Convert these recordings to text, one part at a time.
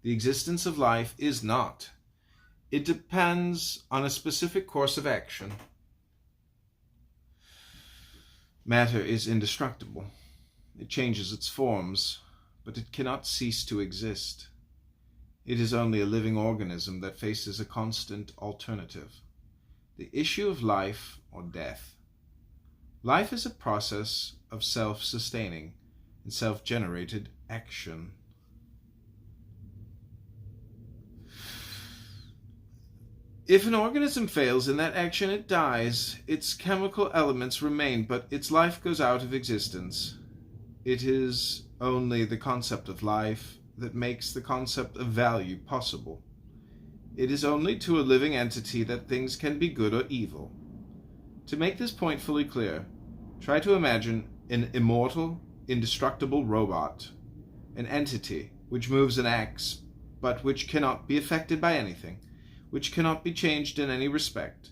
The existence of life is not. It depends on a specific course of action. Matter is indestructible. It changes its forms, but it cannot cease to exist. It is only a living organism that faces a constant alternative, the issue of life or death. Life is a process of self-sustaining and self-generated action. If an organism fails in that action, it dies. Its chemical elements remain, but its life goes out of existence. It is only the concept of life that makes the concept of value possible. It is only to a living entity that things can be good or evil. To make this point fully clear, try to imagine an immortal, indestructible robot, an entity which moves and acts, but which cannot be affected by anything, which cannot be changed in any respect,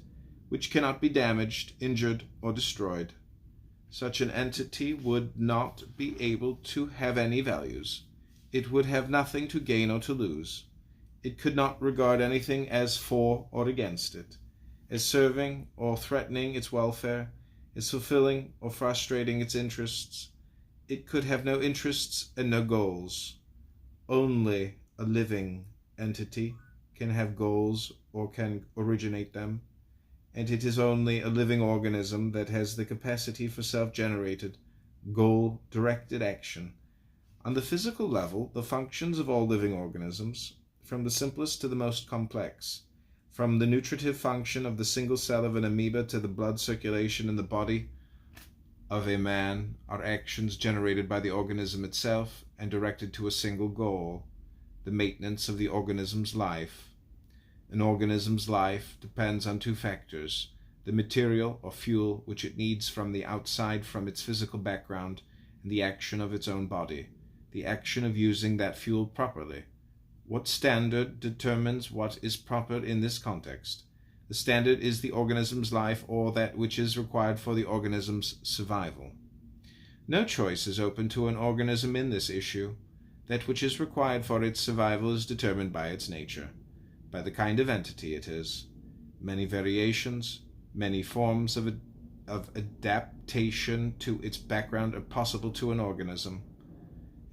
which cannot be damaged, injured, or destroyed. Such an entity would not be able to have any values. It would have nothing to gain or to lose. It could not regard anything as for or against it, as serving or threatening its welfare, as fulfilling or frustrating its interests. It could have no interests and no goals. Only a living entity can have goals or can originate them, and it is only a living organism that has the capacity for self-generated, goal-directed action. On the physical level, the functions of all living organisms, from the simplest to the most complex, from the nutritive function of the single cell of an amoeba to the blood circulation in the body of a man, are actions generated by the organism itself and directed to a single goal, the maintenance of the organism's life. An organism's life depends on two factors: the material or fuel which it needs from the outside, from its physical background, and the action of its own body, the action of using that fuel properly. What standard determines what is proper in this context? The standard is the organism's life, or that which is required for the organism's survival. No choice is open to an organism in this issue. That which is required for its survival is determined by its nature, by the kind of entity it is. Many variations, many forms of adaptation to its background are possible to an organism,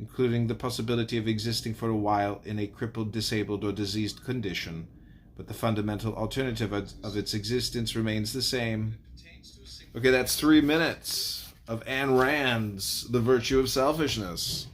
including the possibility of existing for a while in a crippled, disabled, or diseased condition, but the fundamental alternative of its existence remains the same. Okay, that's 3 minutes of Ayn Rand's The Virtue of Selfishness.